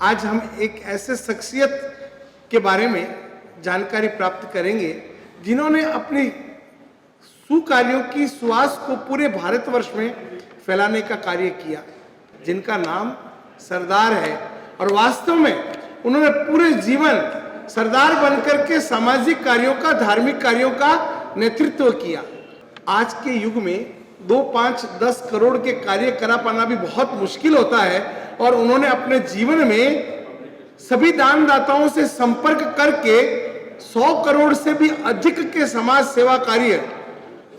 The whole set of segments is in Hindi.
आज हम एक ऐसे शख्सियत के बारे में जानकारी प्राप्त करेंगे जिन्होंने अपनी सुकार्यों की सुवास को पूरे भारतवर्ष में फैलाने का कार्य किया, जिनका नाम सरदार है। और वास्तव में उन्होंने पूरे जीवन सरदार बनकर के सामाजिक कार्यों का, धार्मिक कार्यों का नेतृत्व किया। आज के युग में 2, 5, 10 करोड़ के कार्य करा पाना भी बहुत मुश्किल होता है, और उन्होंने अपने जीवन में सभी दानदाताओं से संपर्क करके 100 करोड़ से भी अधिक के समाज सेवा कार्य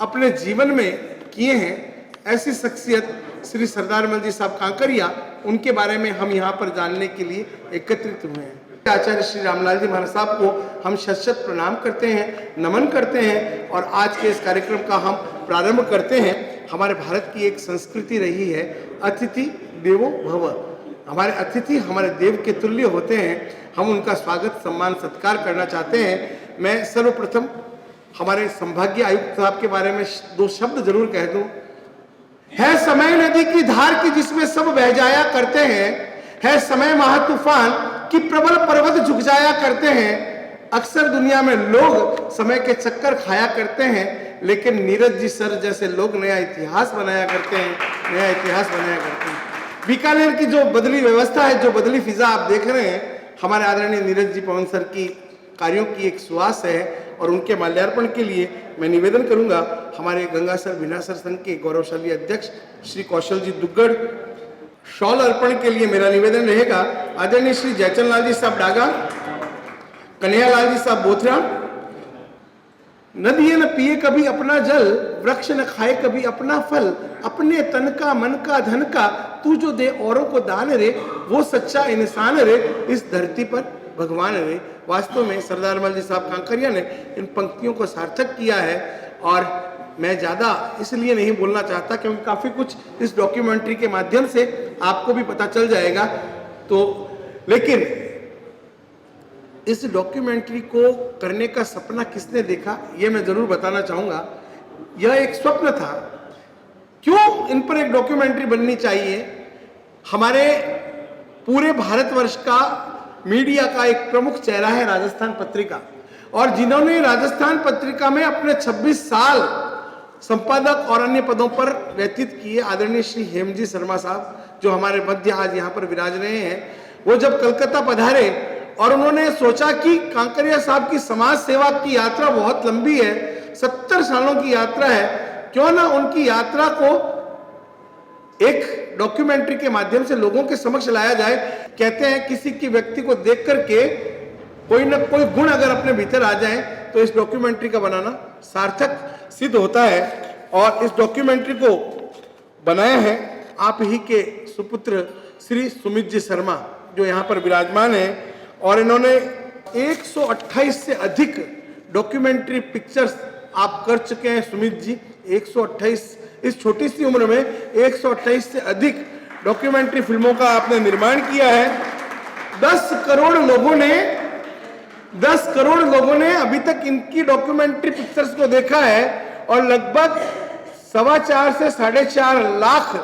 अपने जीवन में किए हैं। ऐसी शख्सियत श्री सरदार मल साहब कांकरिया, उनके बारे में हम यहाँ पर जानने के लिए एकत्रित हुए हैं। आचार्य श्री रामलाल जी महाराज साहब को हम शत प्रणाम करते हैं, नमन करते हैं, और आज के इस कार्यक्रम का हम प्रारंभ करते हैं। हमारे भारत की एक संस्कृति रही है, अतिथि देवो भव। हमारे अतिथि हमारे देव के तुल्य होते हैं। हम उनका स्वागत, सम्मान, सत्कार करना चाहते हैं। मैं सर्वप्रथम हमारे संभागीय आयुक्त साहब के बारे में 2 शब्द जरूर कह दूं। है समय नदी की धार की जिसमें सब बह जाया करते हैं, है समय महातूफान कि प्रबल पर्वत झुक जाया करते हैं। अक्सर दुनिया में लोग समय के चक्कर खाया करते हैं, लेकिन नीरज जी सर जैसे लोग नया इतिहास बनाया करते हैं, नया इतिहास बनाया करते हैं। बीकानेर की जो बदली व्यवस्था है, जो बदली फिजा आप देख रहे हैं, हमारे आदरणीय नीरज जी पवन सर की कार्यों की एक सुवास है। और उनके माल्यार्पण के लिए मैं निवेदन करूंगा हमारे गंगासर विनासर संघ के गौरवशाली अध्यक्ष श्री कौशल जी दुग्गड़। शॉल अर्पण के लिए मेरा निवेदन रहेगा आदरणीय श्री जयचंद लाल जी साहब डागा, कन्हैयालाल जी साहब बोथरा। नदिये न पिए कभी अपना जल, वृक्ष न खाए कभी अपना फल, अपने तन का, मन का, धन का तू जो दे औरों को दान रे, वो सच्चा इंसान रे, इस धरती पर भगवान रे। वास्तव में सरदार मल जी साहब कांकरिया ने इन पंक्तियों को सार्थक किया है। और मैं ज़्यादा इसलिए नहीं बोलना चाहता क्योंकि काफ़ी कुछ इस डॉक्यूमेंट्री के माध्यम से आपको भी पता चल जाएगा। तो लेकिन इस डॉक्यूमेंट्री को करने का सपना किसने देखा, ये मैं ज़रूर बताना चाहूँगा। यह एक स्वप्न था। क्यों इन पर एक डॉक्यूमेंट्री बननी चाहिए? हमारे पूरे भारतवर्ष का मीडिया का एक प्रमुख चेहरा है राजस्थान पत्रिका, और जिन्होंने राजस्थान पत्रिका में अपने 26 साल संपादक और अन्य पदों पर व्यतीत किए, आदरणीय श्री हेमजी शर्मा साहब जो हमारे मध्य आज यहाँ पर विराज रहे हैं, वो जब कलकत्ता पधारे और उन्होंने सोचा कि कांकरिया साहब की समाज सेवा की यात्रा बहुत लंबी है, 70 सालों की यात्रा है, क्यों ना उनकी यात्रा को एक डॉक्यूमेंट्री के माध्यम से लोगों के समक्ष लाया जाए। कहते हैं किसी की व्यक्ति को देख करके कोई ना कोई गुण अगर अपने भीतर आ जाए तो इस डॉक्यूमेंट्री का बनाना सार्थक सिद्ध होता है। और इस डॉक्यूमेंट्री को बनाया है आप ही के सुपुत्र श्री सुमित जी शर्मा जो यहाँ पर विराजमान है, और इन्होंने 128 से अधिक डॉक्यूमेंट्री पिक्चर्स आप कर चुके हैं। सुमित जी 128, इस छोटी सी उम्र में 128 से अधिक डॉक्यूमेंट्री फिल्मों का आपने निर्माण किया है। 10 करोड़ लोगों ने अभी तक इनकी डॉक्यूमेंट्री पिक्चर्स को देखा है, और लगभग 4.25 से 4.5 लाख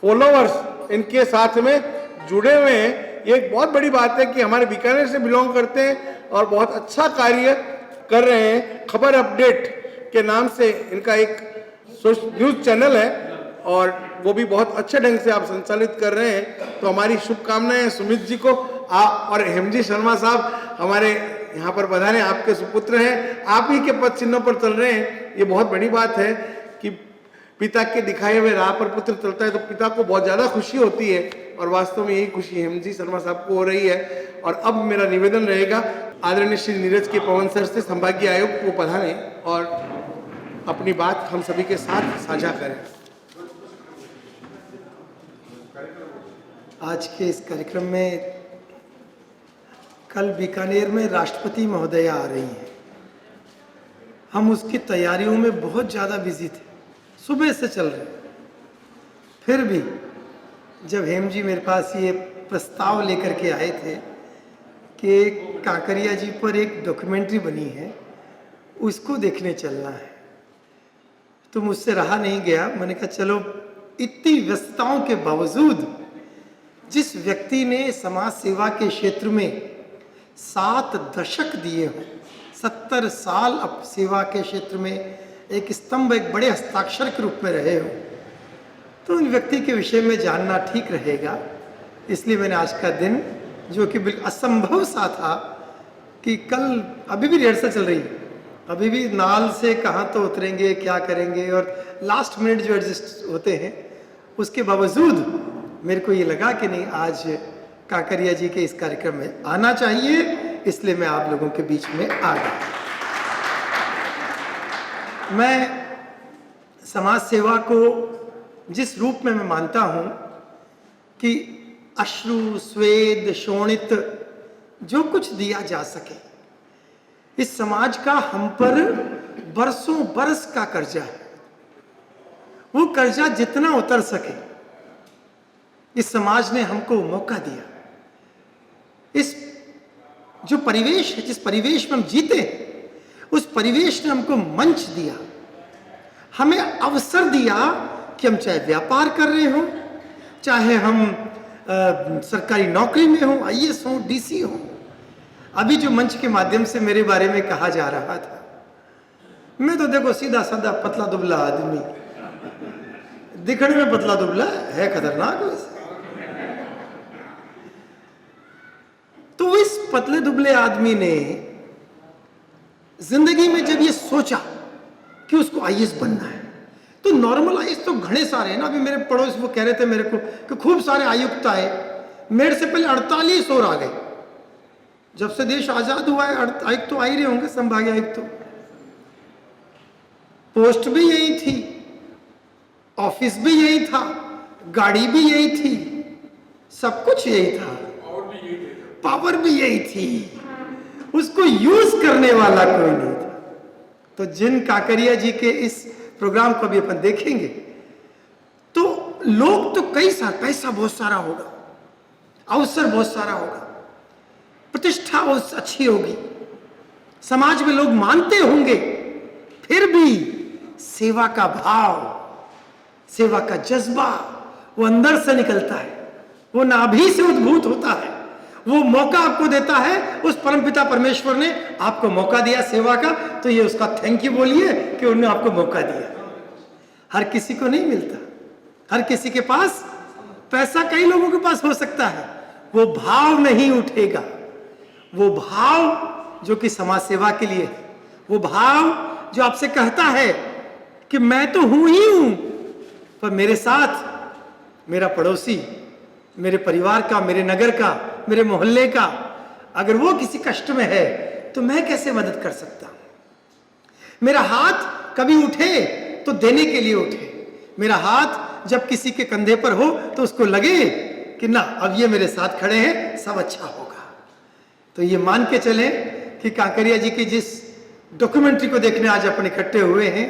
फॉलोअर्स इनके साथ में जुड़े हुए हैं। ये एक बहुत बड़ी बात है कि हमारे बीकानेर से बिलोंग करते हैं और बहुत अच्छा कार्य कर रहे हैं। खबर अपडेट के नाम से इनका एक न्यूज चैनल है, और वो भी बहुत अच्छे ढंग से आप संचालित कर रहे हैं। तो हमारी शुभकामनाएं सुमित जी को। और हेमजी शर्मा साहब हमारे यहाँ पर पधारे, आपके सुपुत्र हैं, आप ही के पद चिन्हों पर चल रहे हैं। ये बहुत बड़ी बात है कि पिता के दिखाए हुए राह पर पुत्र चलता है तो पिता को बहुत ज़्यादा खुशी होती है, और वास्तव में यही खुशी हेमजी शर्मा साहब को हो रही है। और अब मेरा निवेदन रहेगा आदरणीय श्री नीरज के पवन सर से संभागीय आयुक्त को पधारें और अपनी बात हम सभी के साथ साझा करें। आज के इस कार्यक्रम में कल बीकानेर में राष्ट्रपति महोदया आ रही हैं। हम उसकी तैयारियों में बहुत ज़्यादा बिजी थे, सुबह से चल रहे। फिर भी जब हेम जी मेरे पास ये प्रस्ताव लेकर के आए थे कि कांकरिया जी पर एक डॉक्यूमेंट्री बनी है, उसको देखने चलना है, तो मुझसे रहा नहीं गया। मैंने कहा चलो, इतनी व्यस्तताओं के बावजूद जिस व्यक्ति ने समाज सेवा के क्षेत्र में 7 दशक दिए हों, 70 साल अब सेवा के क्षेत्र में एक स्तंभ, एक बड़े हस्ताक्षर के रूप में रहे हो, तो उन व्यक्ति के विषय में जानना ठीक रहेगा। इसलिए मैंने आज का दिन, जो कि बिल्कुल असंभव सा था कि कल, अभी भी रिहर्सल चल रही है, अभी भी नाल से कहाँ तो उतरेंगे, क्या करेंगे, और लास्ट मिनट जो एडजस्ट होते हैं, उसके बावजूद मेरे को ये लगा कि नहीं, आज काकरिया जी के इस कार्यक्रम में आना चाहिए, इसलिए मैं आप लोगों के बीच में आ गया। मैं समाज सेवा को जिस रूप में मैं मानता हूं कि अश्रु, स्वेद, शोणित जो कुछ दिया जा सके, इस समाज का हम पर बरसों बरस का कर्जा है। वो कर्जा जितना उतर सके, इस समाज ने हमको मौका दिया। इस जो परिवेश है, जिस परिवेश में हम जीते हैं, उस परिवेश ने हमको मंच दिया, हमें अवसर दिया कि हम चाहे व्यापार कर रहे हों, चाहे हम सरकारी नौकरी में हों, आईएएस हों, डीसी हों। अभी जो मंच के माध्यम से मेरे बारे में कहा जा रहा था, मैं तो देखो सीधा साधा पतला दुबला आदमी, दिखने में पतला दुबला है, खतरनाक वैसे। तो इस पतले दुबले आदमी ने जिंदगी में जब ये सोचा कि उसको आईएएस बनना है, तो नॉर्मल आईएएस तो घने सारे हैं ना। अभी मेरे पड़ोस वो कह रहे थे मेरे को कि खूब सारे आयुक्त आए, मेरे से पहले 48 और आ गए। जब से देश आजाद हुआ है, आयुक्त तो आ ही रहे होंगे, संभागीय आयुक्त तो। पोस्ट भी यही थी, ऑफिस भी यही था, गाड़ी भी यही थी, सब कुछ यही था, पावर भी यही थी, उसको यूज करने वाला कोई नहीं था। तो जिन काकरिया जी के इस प्रोग्राम को भी अपन देखेंगे, तो लोग तो कई सारे, पैसा बहुत सारा होगा, अवसर बहुत सारा होगा, प्रतिष्ठा बहुत अच्छी होगी, समाज में लोग मानते होंगे, फिर भी सेवा का भाव, सेवा का जज्बा वो अंदर से निकलता है, वो नाभि से उद्भूत होता है। वो मौका आपको देता है, उस परमपिता परमेश्वर ने आपको मौका दिया सेवा का, तो ये उसका थैंक यू बोलिए कि उन्होंने आपको मौका दिया। हर किसी को नहीं मिलता, हर किसी के पास पैसा कई लोगों के पास हो सकता है, वो भाव नहीं उठेगा। वो भाव जो कि समाज सेवा के लिए, वो भाव जो आपसे कहता है कि मैं तो हूं ही हूं, पर मेरे साथ मेरा पड़ोसी, मेरे परिवार का, मेरे नगर का, मेरे मोहल्ले का, अगर वो किसी कष्ट में है तो मैं कैसे मदद कर सकता हूं। मेरा हाथ कभी उठे तो देने के लिए उठे, मेरा हाथ जब किसी के कंधे पर हो तो उसको लगे कि ना, अब ये मेरे साथ खड़े हैं, सब अच्छा होगा। तो ये मान के चलें कि काकरिया जी की जिस डॉक्यूमेंट्री को देखने आज अपन इकट्ठे हुए हैं,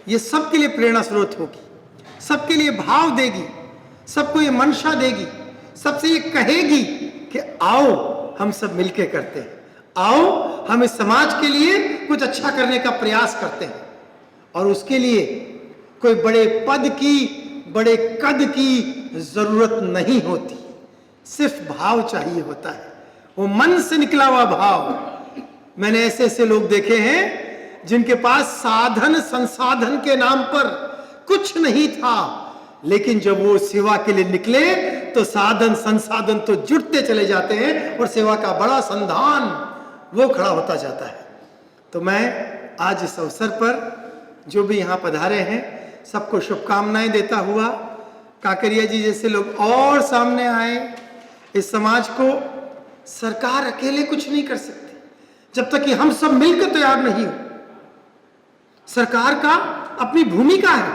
ये सबके लिए प्रेरणा स्रोत होगी, सबके लिए भाव देगी, सबको ये मंशा देगी, सबसे ये कहेगी कि आओ हम सब मिलके करते हैं, आओ हम इस समाज के लिए कुछ अच्छा करने का प्रयास करते हैं। और उसके लिए कोई बड़े पद की, बड़े कद की जरूरत नहीं होती, सिर्फ भाव चाहिए होता है, वो मन से निकला हुआ भाव। मैंने ऐसे ऐसे लोग देखे हैं जिनके पास साधन संसाधन के नाम पर कुछ नहीं था, लेकिन जब वो सेवा के लिए निकले तो साधन संसाधन तो जुटते चले जाते हैं और सेवा का बड़ा संधान वो खड़ा होता जाता है। तो मैं आज इस अवसर पर जो भी यहाँ पधारे हैं सबको शुभकामनाएं देता हुआ, काकरिया जी जैसे लोग और सामने आए। इस समाज को सरकार अकेले कुछ नहीं कर सकती जब तक कि हम सब मिलकर तैयार नहीं हो। सरकार का अपनी भूमिका है,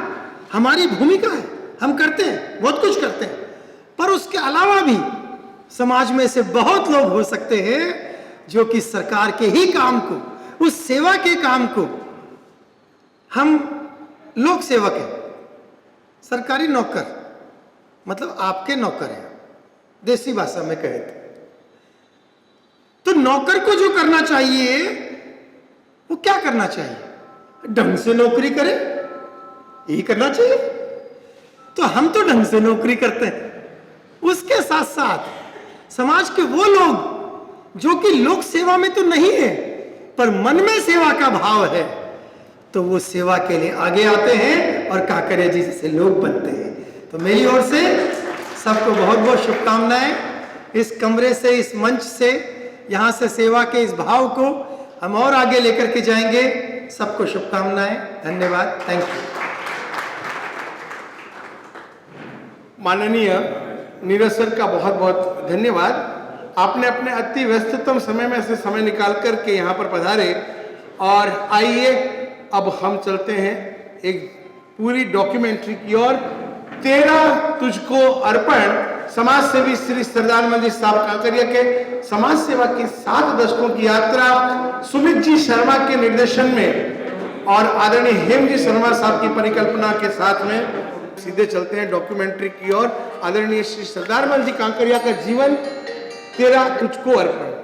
हमारी भूमिका है, हम करते हैं, बहुत कुछ करते हैं, पर उसके अलावा भी समाज में से बहुत लोग हो सकते हैं जो कि सरकार के ही काम को, उस सेवा के काम को, हम लोक सेवक हैं, सरकारी नौकर, मतलब आपके नौकर हैं, देसी भाषा में कहे तो नौकर को जो करना चाहिए वो क्या करना चाहिए? ढंग से नौकरी करे, यही करना चाहिए। तो हम तो ढंग से नौकरी करते हैं, उसके साथ साथ समाज के वो लोग जो कि लोक सेवा में तो नहीं है पर मन में सेवा का भाव है, तो वो सेवा के लिए आगे आते हैं और काकरिया जी जैसे लोग बनते हैं। तो मेरी ओर से सबको बहुत बहुत शुभकामनाएं। इस कमरे से, इस मंच से, यहाँ से सेवा के इस भाव को हम और आगे लेकर के जाएंगे। सबको शुभकामनाएं, धन्यवाद, थैंक यू। माननीय नीरज सर का बहुत बहुत धन्यवाद। आपने अपने अति व्यस्ततम समय में से समय निकाल करके यहाँ पर पधारे। और आइए अब हम चलते हैं एक पूरी डॉक्यूमेंट्री की ओर। तेरा तुझको अर्पण समाज सेवी श्री सरदार मल साहब काकरिया के समाज सेवा की 7 दशकों की यात्रा सुमित जी शर्मा के निर्देशन में और आदरणीय हेम जी शर्मा साहब की परिकल्पना के साथ में सीधे चलते हैं डॉक्यूमेंट्री की ओर। आदरणीय श्री सरदार मल जी काकरिया का जीवन, तेरा तुझको अर्पण।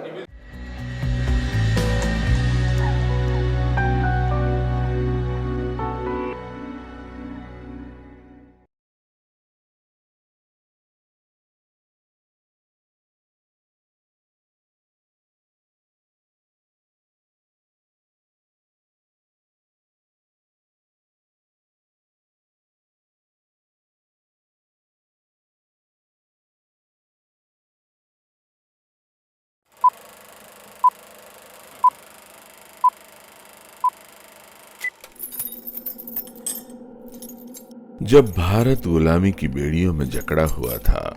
जब भारत गुलामी की बेड़ियों में जकड़ा हुआ था,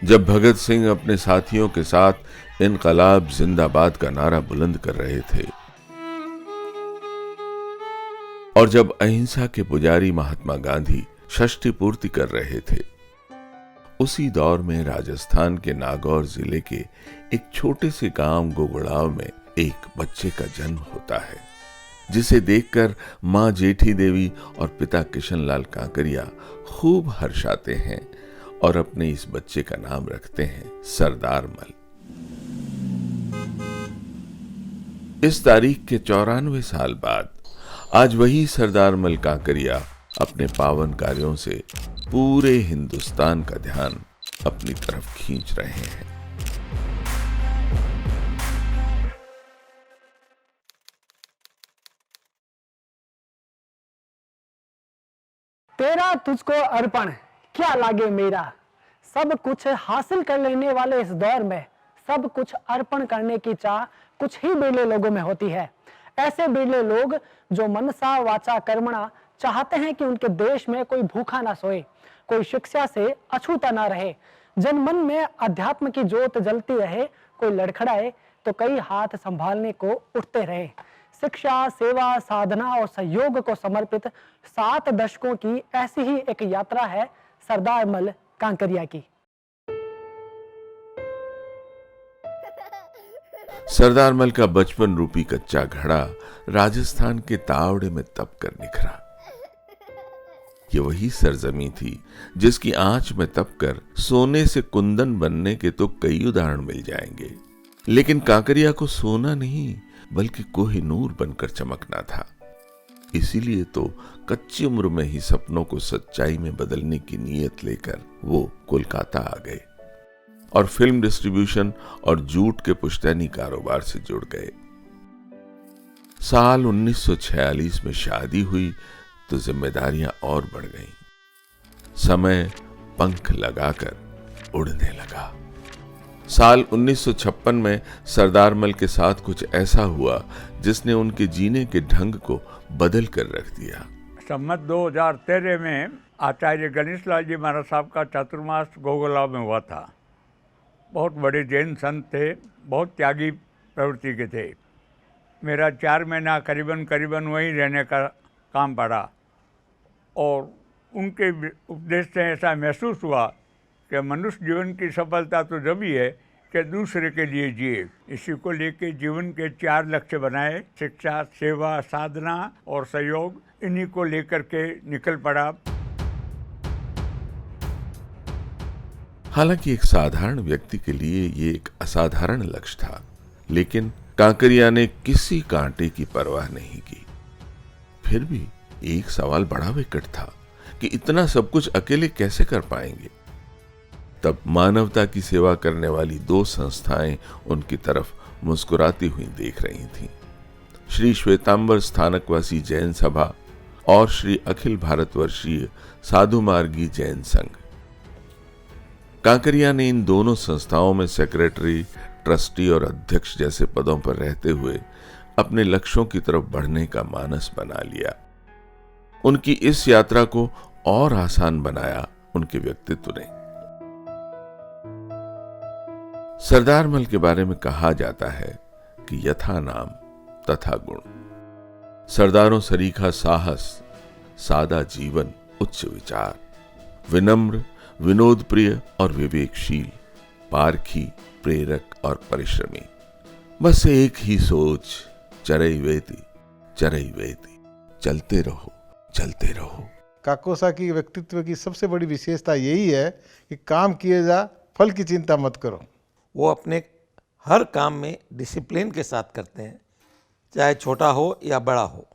जब भगत सिंह अपने साथियों के साथ इनकलाब जिंदाबाद का नारा बुलंद कर रहे थे और जब अहिंसा के पुजारी महात्मा गांधी षष्ठी पूर्ति कर रहे थे, उसी दौर में राजस्थान के नागौर जिले के एक छोटे से गांव गोगड़ाव में एक बच्चे का जन्म होता है, जिसे देखकर मां जेठी देवी और पिता किशनलाल काकरिया खूब हर्षाते हैं और अपने इस बच्चे का नाम रखते हैं सरदार मल। इस तारीख के 94 साल बाद आज वही सरदार मल काकरिया अपने पावन कार्यों से पूरे हिंदुस्तान का ध्यान अपनी तरफ खींच रहे हैं। तेरा तुझको अर्पण क्या लागे मेरा, सब कुछ हासिल कर लेने वाले इस दौर में सब कुछ अर्पण करने की चाह कुछ ही बिरले लोगों में होती है। ऐसे बिरले लोग जो मनसा वाचा कर्मणा चाहते हैं कि उनके देश में कोई भूखा ना सोए, कोई शिक्षा से अछूता ना रहे, जनमन में अध्यात्म की जोत जलती रहे, कोई लड़खड़ाए तो कई हाथ संभालने को उठते रहे। शिक्षा, सेवा, साधना और सहयोग को समर्पित 7 दशकों की ऐसी ही एक यात्रा है सरदार मल कांकरिया की। सरदार मल का बचपन रूपी कच्चा घड़ा राजस्थान के तावड़े में तप कर निखरा। ये वही सरजमी थी जिसकी आंच में तप कर सोने से कुंदन बनने के तो कई उदाहरण मिल जाएंगे, लेकिन काकरिया को सोना नहीं बल्कि कोहिनूर बनकर चमकना था। इसीलिए तो कच्ची उम्र में ही सपनों को सच्चाई में बदलने की नीयत लेकर वो कोलकाता आ गए और फिल्म डिस्ट्रीब्यूशन और जूट के पुश्तैनी कारोबार से जुड़ गए। साल 1946 में शादी हुई तो जिम्मेदारियां और बढ़ गईं। समय पंख लगाकर उड़ने लगा। साल 1956 में सरदार मल के साथ कुछ ऐसा हुआ जिसने उनके जीने के ढंग को बदल कर रख दिया। सम्मत 2013 में आचार्य गणेश लाल जी महाराज साहब का चातुर्मास गोगलाव में हुआ था। बहुत बड़े जैन संत थे, बहुत त्यागी प्रवृत्ति के थे। मेरा 4 महीना करीबन वहीं रहने का काम पड़ा और उनके उपदेश से ऐसा महसूस हुआ कि मनुष्य जीवन की सफलता तो जब ही है कि दूसरे के लिए जिए। इसी को लेके जीवन के 4 लक्ष्य बनाए, शिक्षा, सेवा, साधना और सहयोग। इन्हीं को लेकर के निकल पड़ा। हालांकि एक साधारण व्यक्ति के लिए ये एक असाधारण लक्ष्य था, लेकिन काकरिया ने किसी कांटे की परवाह नहीं की। फिर भी एक सवाल बड़ा विकट था कि इतना सब कुछ अकेले कैसे कर पाएंगे। तब मानवता की सेवा करने वाली 2 संस्थाएं उनकी तरफ मुस्कुराती हुई देख रही थीं। श्री श्वेतांबर स्थानकवासी जैन सभा और श्री अखिल भारतवर्षीय साधु मार्गी जैन संघ। कांकरिया ने इन दोनों संस्थाओं में सेक्रेटरी, ट्रस्टी और अध्यक्ष जैसे पदों पर रहते हुए अपने लक्ष्यों की तरफ बढ़ने का मानस बना लिया। उनकी इस यात्रा को और आसान बनाया उनके व्यक्तित्व ने। सरदार मल के बारे में कहा जाता है कि यथा नाम तथा गुण। सरदारों सरीखा साहस, सादा जीवन, उच्च विचार, विनम्र, विनोद प्रिय और विवेकशील, पारखी, प्रेरक और परिश्रमी। बस एक ही सोच, चरई वेती, चलते रहो, चलते रहो। काकोसा की व्यक्तित्व की सबसे बड़ी विशेषता यही है कि काम किए जा, फल की चिंता मत करो। वो अपने हर काम में डिसिप्लिन के साथ करते हैं, चाहे छोटा हो या बड़ा हो,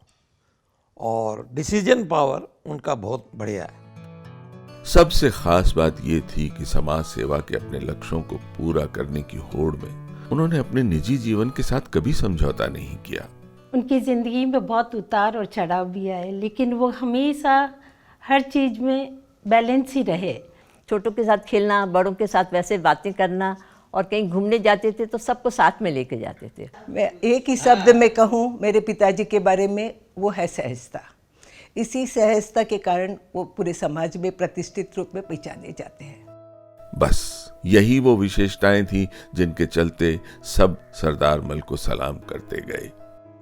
और डिसीजन पावर उनका बहुत बढ़िया है। सबसे खास बात यह थी कि समाज सेवा के अपने लक्ष्यों को पूरा करने की होड़ में उन्होंने अपने निजी जीवन के साथ कभी समझौता नहीं किया। उनकी ज़िंदगी में बहुत उतार और चढ़ाव भी आए, लेकिन वो हमेशा हर चीज़ में बैलेंस ही रहे। छोटों के साथ खेलना, बड़ों के साथ वैसे बातें करना, और कहीं घूमने जाते थे तो सबको साथ में लेके जाते थे। मैं एक ही शब्द में कहूँ मेरे पिताजी के बारे में, वो है सहजता। इसी सहजता के कारण वो पूरे समाज में प्रतिष्ठित रूप में पहचाने जाते हैं। बस यही वो विशेषताएं थी जिनके चलते सब सरदार मल को सलाम करते गए।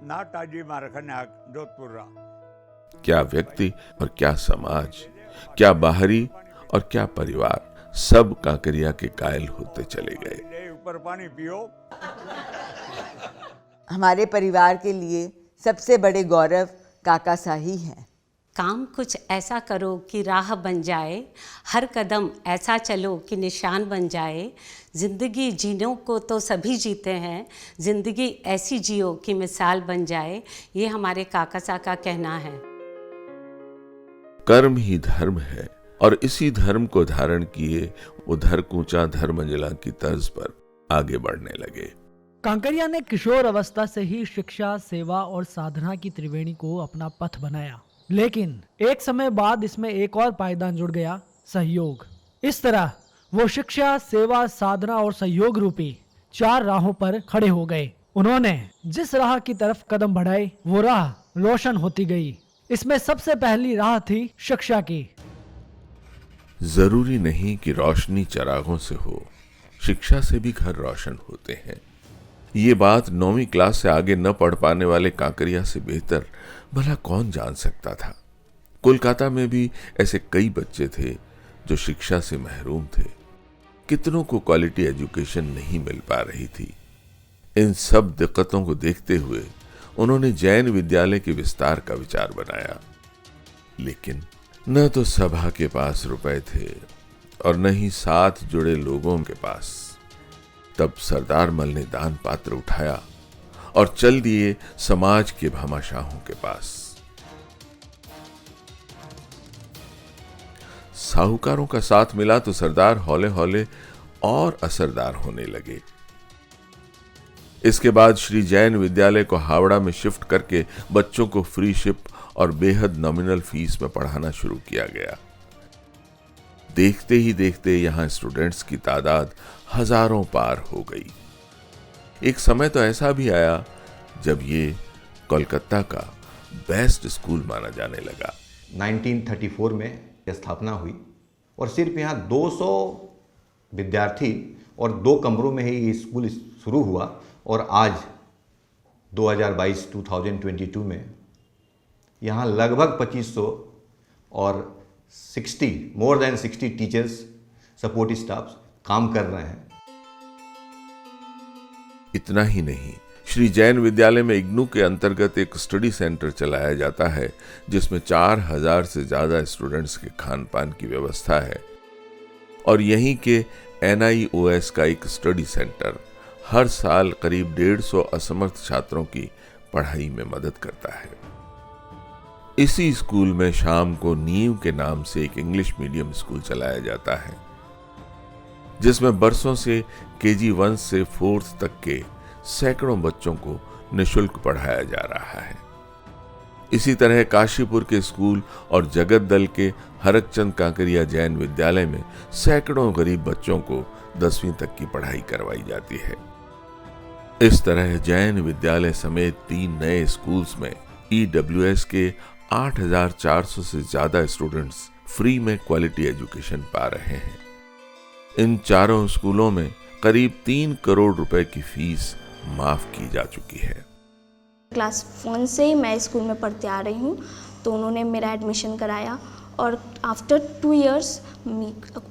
नाटाजी मारखन्याक जोधपुर। क्या व्यक्ति और क्या समाज, क्या बाहरी और क्या परिवार, सब कांकरिया के कायल होते चले गए। ऊपर पानी पियो। हमारे परिवार के लिए सबसे बड़े गौरव काका साही हैं। काम कुछ ऐसा करो कि राह बन जाए, हर कदम ऐसा चलो कि निशान बन जाए। जिंदगी जीनों को तो सभी जीते हैं, जिंदगी ऐसी जियो कि मिसाल बन जाए। ये हमारे काका सा का कहना है। कर्म ही धर्म है, और इसी धर्म को धारण किए वो धर कूचा धर्मंजला की तर्ज पर आगे बढ़ने लगे। कांकरिया ने किशोर अवस्था से ही शिक्षा, सेवा और साधना की त्रिवेणी को अपना पथ बनाया, लेकिन एक समय बाद इसमें एक और पायदान जुड़ गया, सहयोग। इस तरह वो शिक्षा, सेवा, साधना और सहयोग रूपी 4 राहों पर खड़े हो गए। उन्होंने जिस राह की तरफ कदम बढ़ाए वो राह रोशन होती गई। इसमें सबसे पहली राह थी शिक्षा की। जरूरी नहीं कि रोशनी चरागों से हो, शिक्षा से भी घर रोशन होते हैं। ये बात 9वीं क्लास से आगे न पढ़ पाने वाले कांकरिया से बेहतर भला कौन जान सकता था। कोलकाता में भी ऐसे कई बच्चे थे जो शिक्षा से महरूम थे। कितनों को क्वालिटी एजुकेशन नहीं मिल पा रही थी। इन सब दिक्कतों को देखते हुए उन्होंने जैन विद्यालय के विस्तार का विचार बनाया, लेकिन न तो सभा के पास रुपए थे और न ही साथ जुड़े लोगों के पास। तब सरदार मल ने दान पात्र उठाया और चल दिए समाज के भामाशाहों के पास। साहूकारों का साथ मिला तो सरदार हौले हौले और असरदार होने लगे। इसके बाद श्री जैन विद्यालय को हावड़ा में शिफ्ट करके बच्चों को फ्री शिप और बेहद नॉमिनल फीस में पढ़ाना शुरू किया गया। देखते ही देखते यहां स्टूडेंट्स की तादाद हजारों पार हो गई। एक समय तो ऐसा भी आया जब ये कोलकाता का बेस्ट स्कूल माना जाने लगा। 1934 में यह स्थापना हुई और सिर्फ यहाँ 200 विद्यार्थी और 2 कमरों में ही ये स्कूल शुरू हुआ, और आज 2022 में यहाँ लगभग 2500 और more than 60 teachers, supportive staff काम कर रहे हैं। इतना ही नहीं, श्री जैन विद्यालय में इग्नू के अंतर्गत एक स्टडी सेंटर चलाया जाता है जिसमें 4000 से ज्यादा स्टूडेंट्स के खान पान की व्यवस्था है, और यहीं के NIOS का एक स्टडी सेंटर हर साल करीब 150 असमर्थ छात्रों की पढ़ाई में मदद करता है। इसी स्कूल में शाम को नींव के नाम से एक इंग्लिश मीडियम स्कूल चलाया जाता है, जिसमें बरसों से KG 1 से 4th तक के सैकड़ों बच्चों को निःशुल्क पढ़ाया जा रहा है। इसी तरह काशीपुर के स्कूल और जगत दल के हरकचंद कांकरिया जैन विद्यालय में सैकड़ों गरीब बच्चों को 10वीं तक की पढ़ाई करवाई जाती है। इस तरह जैन विद्यालय समेत 3 नए स्कूल्स में EWS के 8,400 से ज्यादा स्टूडेंट्स फ्री में क्वालिटी एजुकेशन पा रहे हैं। इन चारों स्कूलों में करीब 3 करोड़ रुपए की फीस माफ की जा चुकी है। क्लास 1 से ही मैं स्कूल में पढ़ते आ रही हूँ, तो उन्होंने मेरा एडमिशन कराया और आफ्टर 2 इयर्स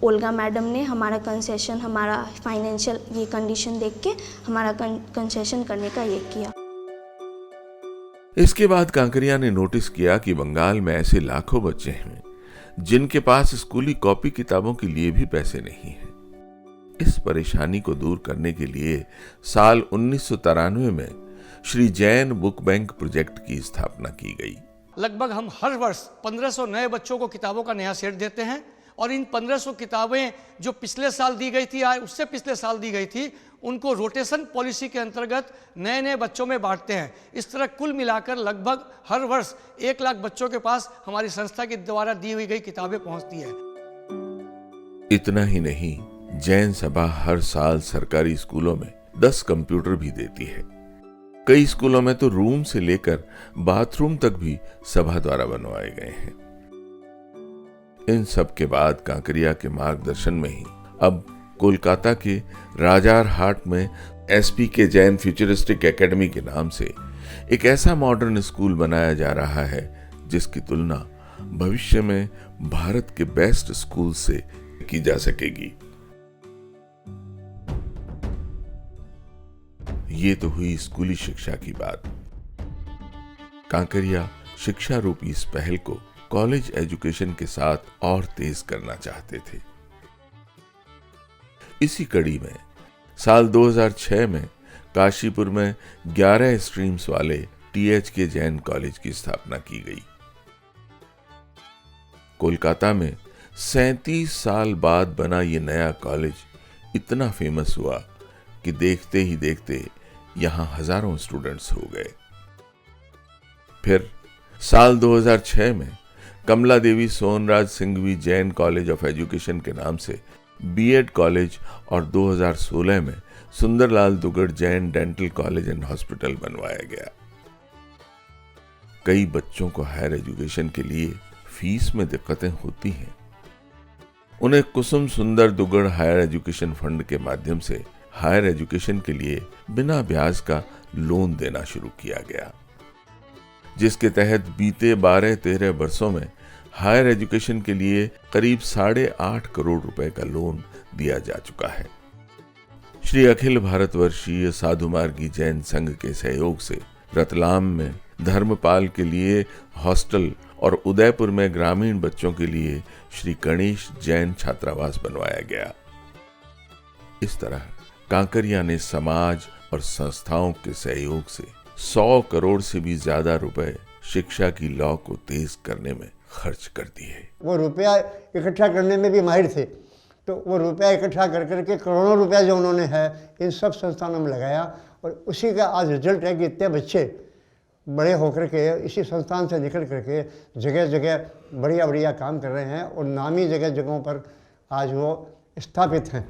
ओल्गा मैडम ने हमारा कंसेशन, हमारा फाइनेंशियल ये कंडीशन देख के हमारा कंसेशन करने का ये किया। इसके बाद कांकरिया ने नोटिस किया कि बंगाल में ऐसे लाखों बच्चे हैं जिनके पास स्कूली कॉपी किताबों के लिए भी पैसे नहीं हैं। इस परेशानी को दूर करने के लिए साल 1993 में Shri Jain book bank project की स्थापना की गई। लगभग हम हर वर्ष 1500 नए बच्चों को किताबों का नया सेट देते हैं और इन 1500 किताबें जो पिछले साल दी गई थी या उससे पिछले साल दी गई थी, उनको रोटेशन पॉलिसी के अंतर्गत नए नए बच्चों में बांटते हैं। इस तरह कुल मिलाकर लगभग हर वर्ष 1 लाख बच्चों के पास हमारी संस्था के द्वारा दी हुई गई किताबें पहुंचती है। इतना ही नहीं, जैन सभा हर साल सरकारी स्कूलों में 10 कंप्यूटर भी देती है। कई स्कूलों में तो रूम से लेकर बाथरूम तक भी सभा द्वारा बनवाए गए हैं। इन सब के बाद कांकरिया के मार्गदर्शन में ही अब कोलकाता के राजार हाट में SPK जैन फ्यूचरिस्टिक एकेडमी के नाम से एक ऐसा मॉडर्न स्कूल बनाया जा रहा है जिसकी तुलना भविष्य में भारत के बेस्ट स्कूल से की जा सकेगी। ये तो हुई स्कूली शिक्षा की बात। कांकरिया शिक्षा रूपी इस पहल को कॉलेज एजुकेशन के साथ और तेज करना चाहते थे। इसी कड़ी में साल 2006 में काशीपुर में 11 स्ट्रीम्स वाले THK जैन कॉलेज की स्थापना की गई। कोलकाता में 37 साल बाद बना ये नया कॉलेज इतना फेमस हुआ कि देखते ही देखते यहां हजारों स्टूडेंट्स हो गए। फिर साल 2006 में Kamla Devi Sonraj Singhvi Jain college of education के नाम से B.Ed कॉलेज और 2016 में Sundarlal Dugar Jain dental college and hospital बनवाया गया। कई बच्चों को हायर एजुकेशन के लिए फीस में दिक्कतें होती हैं। उन्हें कुसुम सुंदर दुगड़ हायर एजुकेशन फंड के माध्यम से हायर एजुकेशन के लिए बिना ब्याज का लोन देना शुरू किया गया, जिसके तहत बीते 12-13 वर्षों में हायर एजुकेशन के लिए करीब 8.5 करोड़ रुपए का लोन दिया जा चुका है। श्री अखिल भारतवर्षीय साधु मार्गी जैन संघ के सहयोग से रतलाम में धर्मपाल के लिए हॉस्टल और उदयपुर में ग्रामीण बच्चों के लिए श्री गणेश जैन छात्रावास बनवाया गया। इस तरह कांकरिया ने समाज और संस्थाओं के सहयोग से 100 करोड़ से भी ज्यादा रुपए शिक्षा की लौ को तेज करने में खर्च कर दिए। वो रुपया इकट्ठा करने में भी माहिर थे, तो वो रुपया इकट्ठा कर करके करोड़ों रुपया जो उन्होंने है इन सब संस्थानों में लगाया और उसी का आज रिजल्ट है कि इतने बच्चे बड़े होकर के इसी संस्थान से निकल करके जगह जगह बढ़िया बढ़िया काम कर रहे हैं और नामी जगहों पर आज वो स्थापित हैं।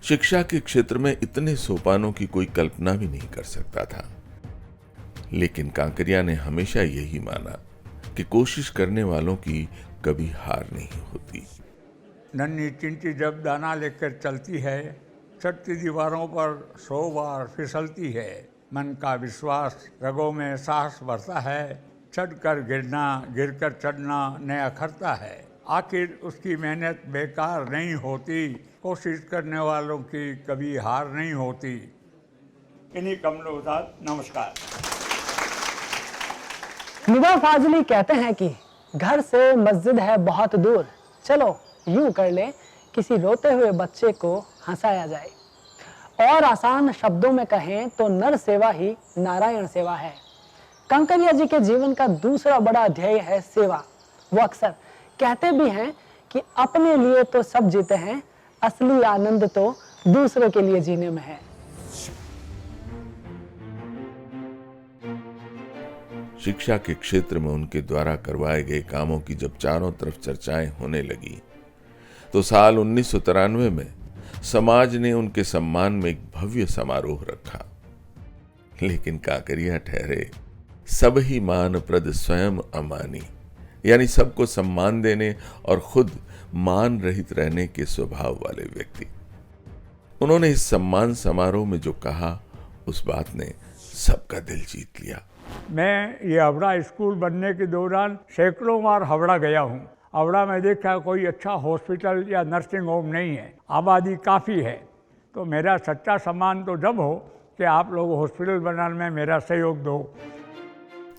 शिक्षा के क्षेत्र में इतने सोपानों की कोई कल्पना भी नहीं कर सकता था, लेकिन कांकरिया ने हमेशा यही माना कि कोशिश करने वालों की कभी हार नहीं होती। नन्ही चिंटी जब दाना लेकर चलती है, चढ़ती दीवारों पर 100 बार फिसलती है। मन का विश्वास, रगों में साहस बढ़ता है। चढ़कर गिरना, गिरकर चढ़ना नया खरता है। आखिर उसकी मेहनत बेकार नहीं होती। कोशिश करने वालों की कभी हार नहीं होती। इन्हीं कमलों के साथ नमस्कार। निदा फाजली कहते हैं कि घर से मस्जिद है बहुत दूर, चलो यूं कर ले किसी रोते हुए बच्चे को हंसाया जाए। और आसान शब्दों में कहें तो नर सेवा ही नारायण सेवा है। कांकरिया जी के जीवन का दूसरा बड़ा ध्येय है सेवा। वो अक्सर कहते भी हैं कि अपने लिए तो सब जीते हैं, असली आनंद तो दूसरों के लिए जीने में है। शिक्षा के क्षेत्र में उनके द्वारा करवाए गए कामों की जब चारों तरफ चर्चाएं होने लगी तो साल 1993 में समाज ने उनके सम्मान में एक भव्य समारोह रखा। लेकिन कांकरिया ठहरे सब ही मान प्रद स्वयं अमानी, यानी सबको सम्मान देने और खुद मान रहित रहने के स्वभाव वाले व्यक्ति। उन्होंने इस सम्मान समारोह में जो कहा उस बात ने सबका दिल जीत लिया। मैं ये हावड़ा स्कूल बनने के दौरान सैकड़ों बार हावड़ा गया हूँ। हावड़ा में देखा कोई अच्छा हॉस्पिटल या नर्सिंग होम नहीं है, आबादी काफ़ी है। तो मेरा सच्चा सम्मान तो जब हो कि आप लोग हॉस्पिटल बनाने में मेरा सहयोग दो।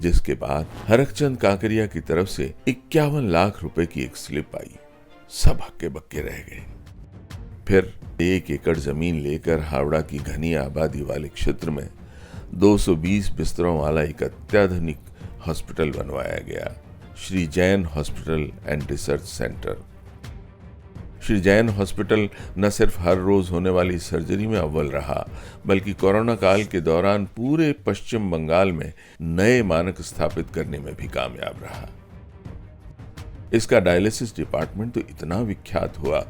जिसके बाद हरकचंद कांकरिया की तरफ से 51 लाख रुपए की एक स्लिप आई। सब हक्के बक्के रह गए। फिर 1 एकड़ जमीन लेकर हावड़ा की घनी आबादी वाले क्षेत्र में 220 बिस्तरों वाला एक अत्याधुनिक हॉस्पिटल बनवाया गया, Shri Jain hospital and research centre. Shri Jain hospital न सिर्फ हर रोज होने वाली सर्जरी में अव्वल रहा, बल्कि कोरोना काल के दौरान पूरे पश्चिम बंगाल में नए मानक स्थापित करने में भी कामयाब रहा। इसका डायलिसिस डिपार्टमेंट तो इतना विख्यात हुआ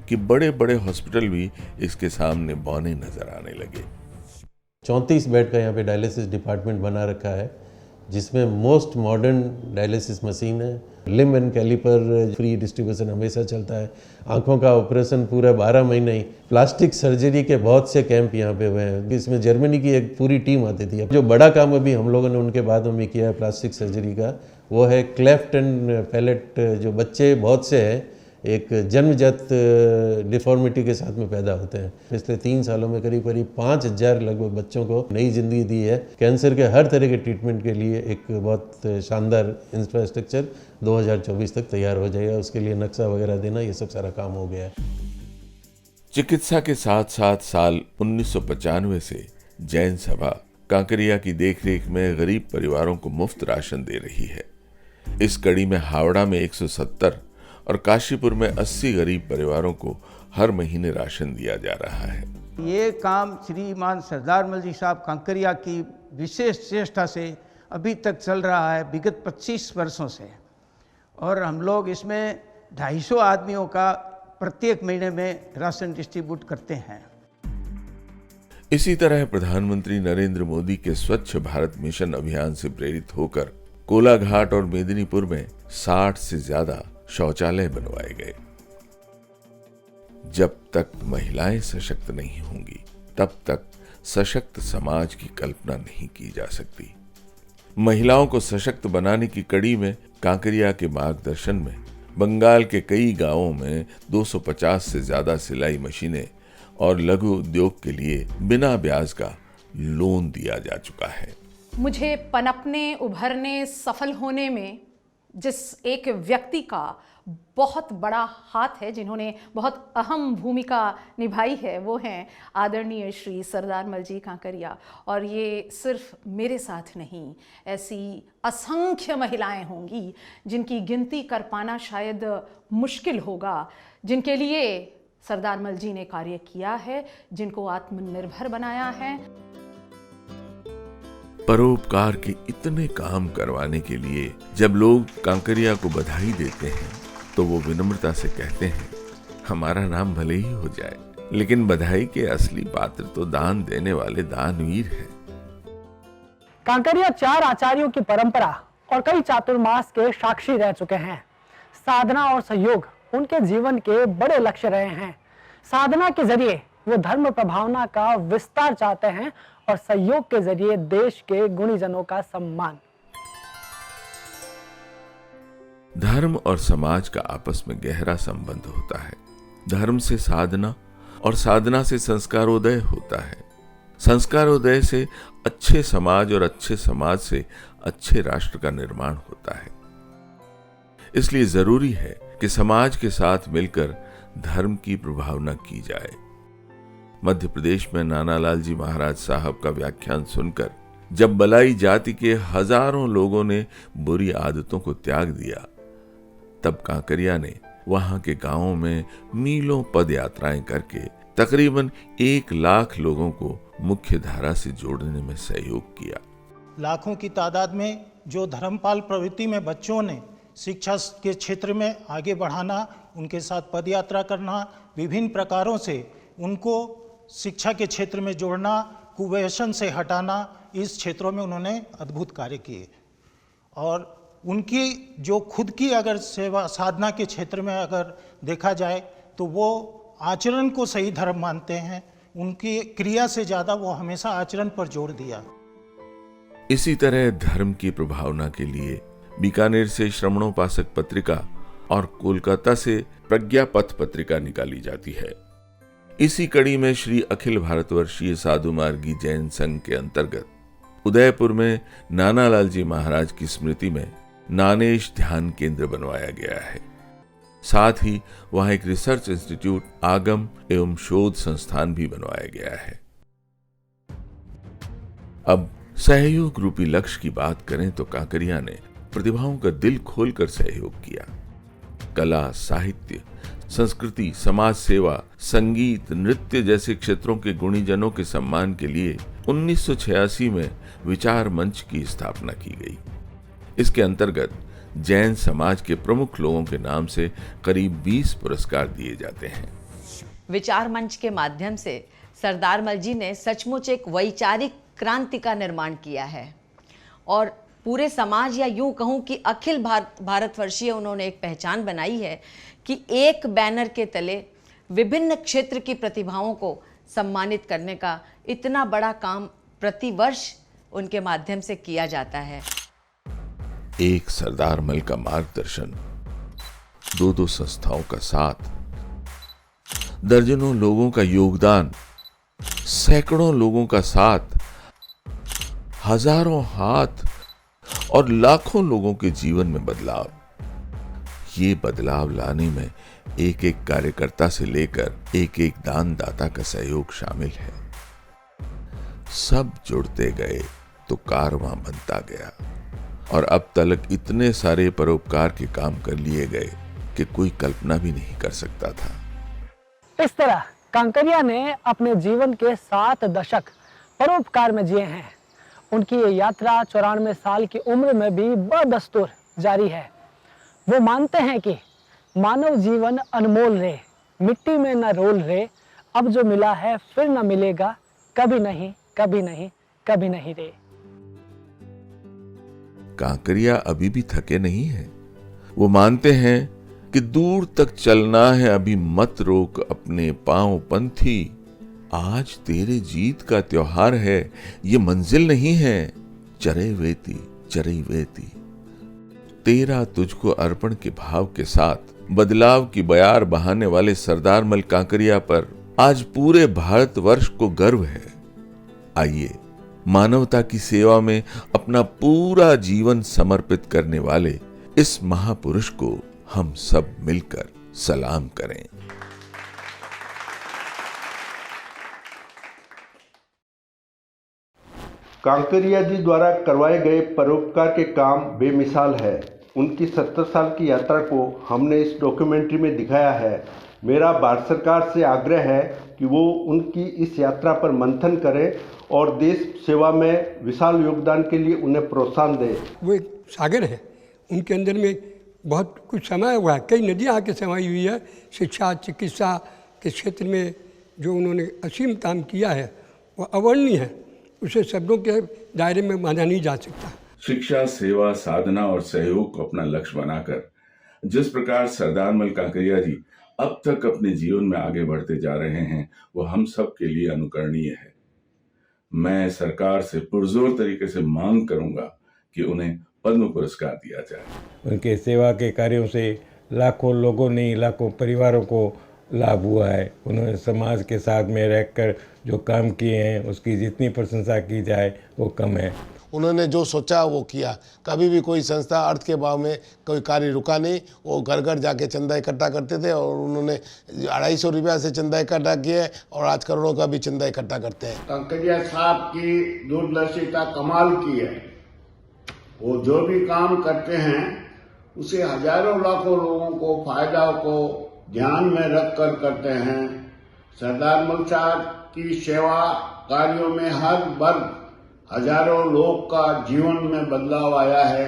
कि बड़े बड़े हॉस्पिटल भी इसके सामने बौने नजर आने लगे। 34 बेड का यहाँ पे डायलिसिस डिपार्टमेंट बना रखा है, जिसमें मोस्ट मॉडर्न डायलिसिस मशीन है। Limb and calliper free distribution हमेशा चलता है। आंखों का ऑपरेशन पूरा 12 महीने ही। प्लास्टिक सर्जरी के बहुत से कैंप यहाँ पे हुए हैं। इसमें जर्मनी की एक पूरी टीम आती थी। जो बड़ा काम अभी हम लोगों ने उनके बाद में किया है प्लास्टिक सर्जरी का, वो है क्लेफ्ट एंड पैलेट। जो बच्चे बहुत से हैं एक जन्मजात डिफॉर्मिटी के साथ में पैदा होते हैं। पिछले 3 सालों में करीब 5,000 लगभग बच्चों को नई जिंदगी दी है। कैंसर के हर तरह के ट्रीटमेंट के लिए एक बहुत शानदार इंफ्रास्ट्रक्चर 2024 तक तैयार हो जाएगा। उसके लिए नक्शा वगैरह देना, ये सब सारा काम हो गया है। चिकित्सा के साथ साथ साल 1995 से जैन सभा कांकरिया की देखरेख में गरीब परिवारों को मुफ्त राशन दे रही है। इस कड़ी में हावड़ा में 170 और काशीपुर में 80 गरीब परिवारों को हर महीने राशन दिया जा रहा है। ये काम श्रीमान सरदार मल जी साहब कांकरिया की विशेष चेष्टा से अभी तक चल रहा है, विगत 25 वर्षों से। और हम लोग इसमें 250 आदमियों का प्रत्येक महीने में राशन डिस्ट्रीब्यूट करते हैं। इसी तरह प्रधानमंत्री नरेंद्र मोदी के स्वच्छ भारत मिशन अभियान से प्रेरित होकर कोलाघाट और मेदिनीपुर में 60 से ज्यादा शौचालय बनवाए गए। जब तक महिलाएं सशक्त नहीं होंगी, तब तक सशक्त समाज की कल्पना नहीं की जा सकती। महिलाओं को सशक्त बनाने की कड़ी में कांकरिया के मार्गदर्शन में बंगाल के कई गांवों में 250 से ज्यादा सिलाई मशीनें और लघु उद्योग के लिए बिना ब्याज का लोन दिया जा चुका है। मुझे पनपने, उभरने, सफल होने में जिस एक व्यक्ति का बहुत बड़ा हाथ है, जिन्होंने बहुत अहम भूमिका निभाई है, वो हैं आदरणीय श्री सरदार मल जी कांकरिया। और ये सिर्फ मेरे साथ नहीं, ऐसी असंख्य महिलाएं होंगी जिनकी गिनती कर पाना शायद मुश्किल होगा, जिनके लिए सरदार मल जी ने कार्य किया है, जिनको आत्मनिर्भर बनाया है। परोपकार के इतने काम करवाने के लिए जब लोग कांकरिया को बधाई देते हैं तो वो विनम्रता से कहते हैं, हमारा नाम भले ही हो जाए, लेकिन बधाई के असली पात्र तो दान देने वाले दानवीर हैं। कांकरिया 4 आचार्यों की परंपरा और कई चातुर्मास के साक्षी रह चुके हैं। साधना और सहयोग उनके जीवन के बड़े लक्ष्य रहे हैं। साधना के जरिए वो धर्म प्रभावना का विस्तार चाहते हैं और सहयोग के जरिए देश के गुणीजनों का सम्मान। धर्म और समाज का आपस में गहरा संबंध होता है। धर्म से साधना और साधना से संस्कारोदय होता है। संस्कारोदय से अच्छे समाज और अच्छे समाज से अच्छे राष्ट्र का निर्माण होता है। इसलिए जरूरी है कि समाज के साथ मिलकर धर्म की प्रभावना की जाए। मध्य प्रदेश में नानालाल जी महाराज साहब का व्याख्यान सुनकर जब बलाई जाति के हजारों लोगों ने बुरी आदतों को त्याग दिया, तब कांकरिया ने वहां के गांवों में मीलों पद यात्राएं करके तकरीबन 1 लाख लोगों को मुख्य धारा से जोड़ने में सहयोग किया। लाखों की तादाद में जो धर्मपाल प्रवृत्ति में बच्चों ने शिक्षा के क्षेत्र में आगे बढ़ाना, उनके साथ पद यात्रा करना, विभिन्न प्रकारों से उनको शिक्षा के क्षेत्र में जोड़ना, कुव्यसन से हटाना, इस क्षेत्रों में उन्होंने अद्भुत कार्य किए। और उनकी जो खुद की अगर सेवा साधना के क्षेत्र में अगर देखा जाए तो वो आचरण को सही धर्म मानते हैं। उनकी क्रिया से ज़्यादा वो हमेशा आचरण पर जोर दिया। इसी तरह धर्म की प्रभावना के लिए बीकानेर से श्रमणोपासक पत्रिका और कोलकाता से प्रज्ञा पथ पत्रिका निकाली जाती है। इसी कड़ी में श्री अखिल भारतवर्षीय साधु मार्गी जैन संघ के अंतर्गत उदयपुर में नानालाल जी महाराज की स्मृति में नानेश ध्यान केंद्र बनवाया गया है। साथ ही वहां एक रिसर्च इंस्टीट्यूट, आगम एवं शोध संस्थान भी बनवाया गया है। अब सहयोग रूपी लक्ष्य की बात करें तो कांकरिया ने प्रतिभाओं का दिल खोलकर सहयोग किया। कला, साहित्य, संस्कृति, समाज सेवा, संगीत, नृत्य जैसे क्षेत्रों के गुणीजनों के सम्मान के लिए 1986 में विचार मंच की स्थापना की गई। इसके अंतर्गत जैन समाज के प्रमुख लोगों के नाम से करीब 20 पुरस्कार दिए जाते हैं। विचार मंच के माध्यम से सरदार मल जी ने सचमुच एक वैचारिक क्रांति का निर्माण किया है और पूरे समाज, या यूं कहूं कि अखिल भारतवर्षीय उन्होंने एक पहचान बनाई है कि एक बैनर के तले विभिन्न क्षेत्र की प्रतिभाओं को सम्मानित करने का इतना बड़ा काम प्रतिवर्ष उनके माध्यम से किया जाता है। एक सरदार मल का मार्गदर्शन, 2-2 संस्थाओं का साथ, दर्जनों लोगों का योगदान, सैकड़ों लोगों का साथ, हजारों हाथ और लाखों लोगों के जीवन में बदलाव। ये बदलाव लाने में एक एक कार्यकर्ता से लेकर एक एक दानदाता का सहयोग शामिल है। सब जुड़ते गए तो कारवां बनता गया और अब तक इतने सारे परोपकार के काम कर लिए गए कि कोई कल्पना भी नहीं कर सकता था। इस तरह कांकरिया ने अपने जीवन के 7 दशक परोपकार में जिए हैं। उनकी ये यात्रा 94 साल की उम्र में भी बदस्तूर जारी है। वो मानते हैं कि मानव जीवन अनमोल रे, मिट्टी में न रोल रे, अब जो मिला है फिर न मिलेगा, कभी नहीं, कभी नहीं, कभी नहीं रे। कांकरिया अभी भी थके नहीं हैं। वो मानते हैं कि दूर तक चलना है, अभी मत रोक अपने पांव पंथी। आज तेरे जीत का त्योहार है, ये मंजिल नहीं है। चरे वेती चरई वेती। तेरा तुझको अर्पण के भाव के साथ बदलाव की बयार बहाने वाले सरदार मल कांकरिया पर आज पूरे भारतवर्ष को गर्व है। आइए मानवता की सेवा में अपना पूरा जीवन समर्पित करने वाले इस महापुरुष को हम सब मिलकर सलाम करें। कांकरिया जी द्वारा करवाए गए परोपकार के काम बेमिसाल है। उनकी 70 साल की यात्रा को हमने इस डॉक्यूमेंट्री में दिखाया है। मेरा भारत सरकार से आग्रह है कि वो उनकी इस यात्रा पर मंथन करें और देश सेवा में विशाल योगदान के लिए उन्हें प्रोत्साहन दें। वो एक सागर है, उनके अंदर में बहुत कुछ समाया हुआ है, कई नदियाँ आके समाई हुई है। शिक्षा, चिकित्सा के क्षेत्र में जो उन्होंने असीम काम किया है वो अवर्णनीय है, उसे शब्दों के दायरे में बांधा नहीं जा सकता। शिक्षा, सेवा, साधना और सहयोग को अपना लक्ष्य बनाकर जिस प्रकार सरदार मल कांकरिया जी अब तक अपने जीवन में आगे बढ़ते जा रहे हैं, वो हम सब के लिए अनुकरणीय है। मैं सरकार से पुरजोर तरीके से मांग करूंगा कि उन्हें पद्म पुरस्कार दिया जाए। उनके सेवा के कार्यों से लाखों लोगों ने, लाखों परिवारों को लाभ हुआ है। उन्होंने समाज के साथ में रहकर जो काम किए हैं उसकी जितनी प्रशंसा की जाए वो कम है। उन्होंने जो सोचा वो किया। कभी भी कोई संस्था अर्थ के भाव में कोई कार्य रुका नहीं। वो घर घर जाके चंदा इकट्ठा करते थे और उन्होंने 250 रुपया से चंदा इकट्ठा किया और आज करोड़ों का भी चंदा इकट्ठा करते हैं। कंकरिया साहब की दूरदर्शिता कमाल की है। वो जो भी काम करते हैं उसे हजारों लाखों लोगों को फायदा को ध्यान में रखकर करते हैं। सरदार मल साहब की सेवा कार्यों में हर वर्ग हजारों लोग का जीवन में बदलाव आया है।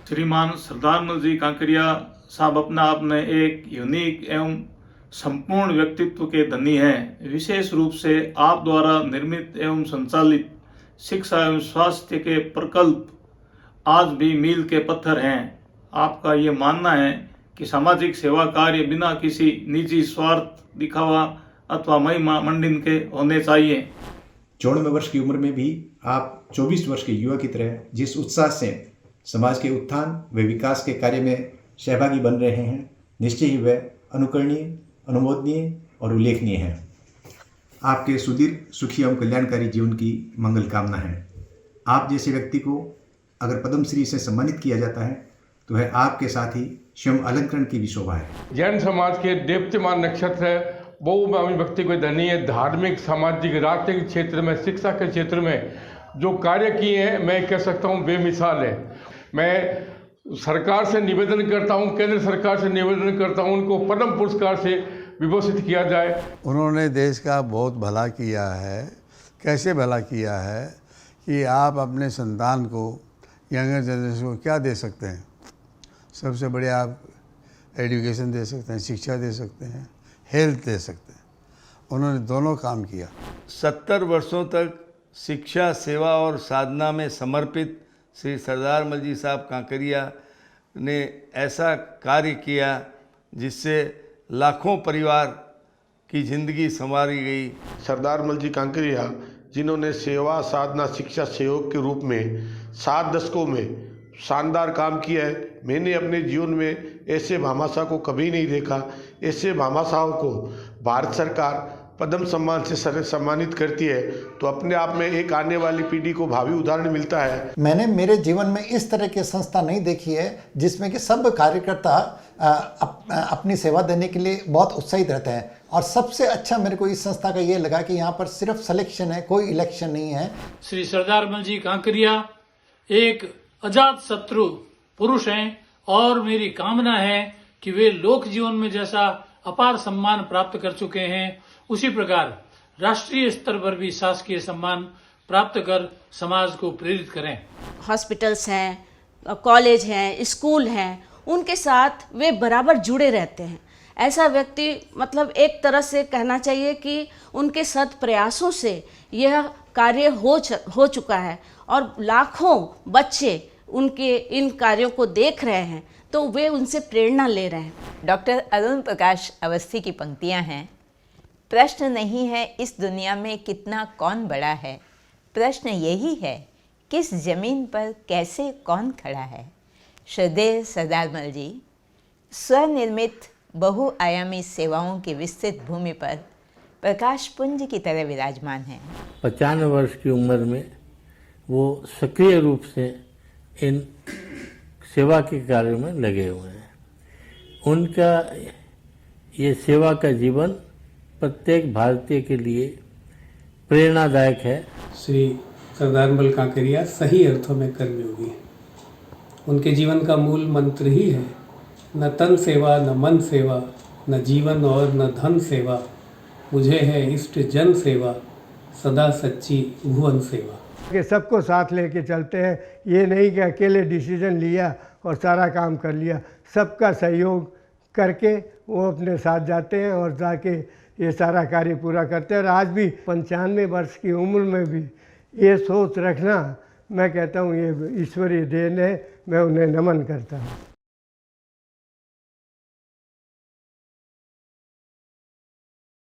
श्रीमान सरदार मल जी कांकरिया साहब अपना आप में एक यूनिक एवं संपूर्ण व्यक्तित्व के धनी हैं। विशेष रूप से आप द्वारा निर्मित एवं संचालित शिक्षा एवं स्वास्थ्य के प्रकल्प आज भी मील के पत्थर हैं। आपका ये मानना है कि सामाजिक सेवा कार्य बिना किसी निजी स्वार्थ दिखावा अथवा महिमा मंडिन के होने चाहिए। 94 वर्ष की उम्र में भी आप 24 वर्ष के युवा की तरह जिस उत्साह से समाज के उत्थान व विकास के कार्य में सहभागी बन रहे हैं, निश्चय ही वह अनुकरणीय, अनुमोदनीय और उल्लेखनीय है। आपके सुदीर्घ, सुखी एवं कल्याणकारी जीवन की मंगल कामना है। आप जैसे व्यक्ति को अगर पद्मश्री से सम्मानित किया जाता है तो वह आपके साथ ही स्वयं अलंकरण की भी शोभा है। जैन समाज के देवत्यमान नक्षत्र है, बहुआयामी व्यक्ति को धनी है। धार्मिक, सामाजिक, राजनीतिक क्षेत्र में, शिक्षा के क्षेत्र में जो कार्य किए हैं, मैं कह सकता हूँ बेमिसाल है। मैं सरकार से निवेदन करता हूँ, केंद्र सरकार से निवेदन करता हूँ, उनको पद्म पुरस्कार से विभूषित किया जाए। उन्होंने देश का बहुत भला किया है। कैसे भला किया है कि आप अपने संतान को, यंगर जनरेशन को क्या दे सकते हैं? सबसे बढ़िया आप एजुकेशन दे सकते हैं, शिक्षा दे सकते हैं, हेल्थ दे सकते हैं। उन्होंने दोनों काम किया। 70 वर्षों तक शिक्षा, सेवा और साधना में समर्पित श्री सरदार मल जी साहब कांकरिया ने ऐसा कार्य किया जिससे लाखों परिवार की जिंदगी संवारी गई। सरदार मल जी कांकरिया जिन्होंने सेवा, साधना, शिक्षा, सहयोग के रूप में 7 दशकों में शानदार काम किया है। मैंने अपने जीवन में ऐसे भामाशाह को कभी नहीं देखा। ऐसे भामाशाहों को भारत सरकार पद्म सम्मान से सम्मानित करती है तो अपने आप में एक आने वाली पीढ़ी को भावी उदाहरण मिलता है। मैंने मेरे जीवन में इस तरह की संस्था नहीं देखी है जिसमें कि सब कार्यकर्ता अपनी सेवा देने के लिए बहुत उत्साहित रहते हैं। और सबसे अच्छा मेरे को इस संस्था का ये लगा कि यहाँ पर सिर्फ सिलेक्शन है, कोई इलेक्शन नहीं है। श्री सरदार मल जी कांकरिया एक अजात शत्रु पुरुष हैं और मेरी कामना है कि वे लोक जीवन में जैसा अपार सम्मान प्राप्त कर चुके हैं उसी प्रकार राष्ट्रीय स्तर पर भी शासकीय सम्मान प्राप्त कर समाज को प्रेरित करें। हॉस्पिटल्स हैं, कॉलेज हैं, स्कूल हैं, उनके साथ वे बराबर जुड़े रहते हैं। ऐसा व्यक्ति मतलब एक तरह से कहना चाहिए कि उनके सत प्रयासों से यह कार्य हो चुका है और लाखों बच्चे उनके इन कार्यों को देख रहे हैं तो वे उनसे प्रेरणा ले रहे हैं। डॉक्टर अरुण प्रकाश अवस्थी की पंक्तियां हैं। प्रश्न नहीं है इस दुनिया में कितना कौन बड़ा है, प्रश्न यही है किस जमीन पर कैसे कौन खड़ा है। श्रद्धेय सरदार मल जी स्वनिर्मित बहुआयामी सेवाओं की विस्तृत भूमि पर प्रकाश पुंज की तरह विराजमान हैं। 95 वर्ष की उम्र में वो सक्रिय रूप से इन सेवा के कार्यों में लगे हुए हैं। उनका ये सेवा का जीवन प्रत्येक भारतीय के लिए प्रेरणादायक है। श्री सरदार मल कांकरिया सही अर्थों में कर्मयोगी हैं। उनके जीवन का मूल मंत्र ही है न तन सेवा, न मन सेवा, न जीवन और न धन सेवा, मुझे है इष्ट जन सेवा, सदा सच्ची भुवन सेवा। कि सबको साथ लेके चलते हैं। ये नहीं कि अकेले डिसीजन लिया और सारा काम कर लिया। सबका सहयोग करके वो अपने साथ जाते हैं और जाके ये सारा कार्य पूरा करते हैं। और आज भी 95 वर्ष की उम्र में भी ये सोच रखना, मैं कहता हूँ ये ईश्वरीय देन है। मैं उन्हें नमन करता हूँ।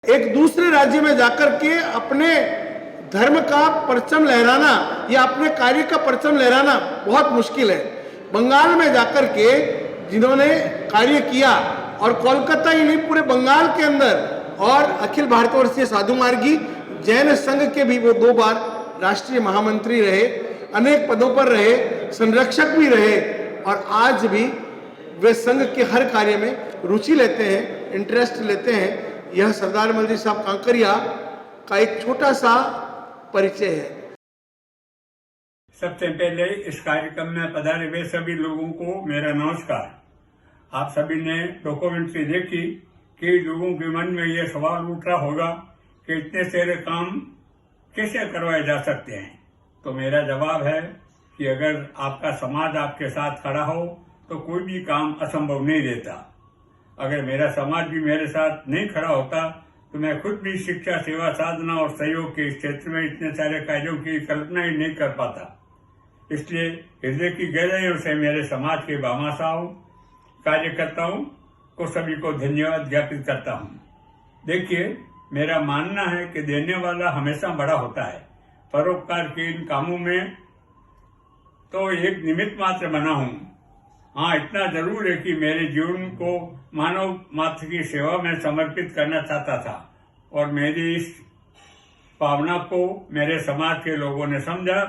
एक दूसरे राज्य में जाकर के अपने धर्म का परचम लहराना या अपने कार्य का परचम लहराना बहुत मुश्किल है। बंगाल में जाकर के जिन्होंने कार्य किया और कोलकाता ही नहीं पूरे बंगाल के अंदर, और अखिल भारतवर्षीय साधु मार्गी जैन संघ के भी वो 2 बार राष्ट्रीय महामंत्री रहे। अनेक पदों पर रहे, संरक्षक भी रहे और आज भी वे संघ के हर कार्य में रुचि लेते हैं, इंटरेस्ट लेते हैं। यह सरदार मल जी साहब कांकरिया का एक छोटा सा परिचय है। सबसे पहले इस कार्यक्रम में पधारे हुए सभी लोगों को मेरा नमस्कार। आप सभी ने डॉक्यूमेंट्री देखी कि लोगों के मन में यह सवाल उठ रहा होगा कि इतने सारे काम कैसे करवाए जा सकते हैं। तो मेरा जवाब है कि अगर आपका समाज आपके साथ खड़ा हो तो कोई भी काम असंभव नहीं रहता। अगर मेरा समाज भी मेरे साथ नहीं खड़ा होता तो मैं खुद भी शिक्षा, सेवा, साधना और सहयोग के इस क्षेत्र में इतने सारे कार्यों की कल्पना ही नहीं कर पाता। इसलिए हृदय की गहराइयों से मेरे समाज के भामाशाहों, कार्यकर्ताओं को सभी को धन्यवाद ज्ञापित करता हूँ। देखिए, मेरा मानना है कि देने वाला हमेशा बड़ा होता है। परोपकार के इन कामों में तो एक निमित्त मात्र बना हूँ। हाँ, इतना जरूर है कि मेरे जीवन को मानव मात्र की सेवा में समर्पित करना चाहता था और मेरी इस भावना को मेरे समाज के लोगों ने समझा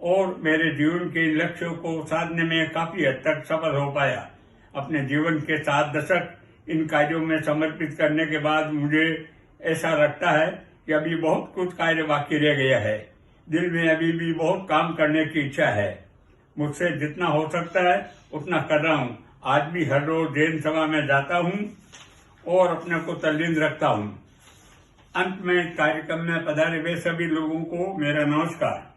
और मेरे जीवन के लक्ष्यों को साधने में काफी हद तक सफल हो पाया। अपने जीवन के 7 दशक इन कार्यों में समर्पित करने के बाद मुझे ऐसा लगता है कि अभी बहुत कुछ कार्य बाकी रह गया है। दिल में अभी भी बहुत काम करने की इच्छा है। मुझसे जितना हो सकता है उतना कर रहा हूँ। आज भी हर रोज जैन सभा में जाता हूँ और अपने को तल्लीन रखता हूँ। अंत में कार्यक्रम में पधारे हुए सभी लोगों को मेरा नमस्कार।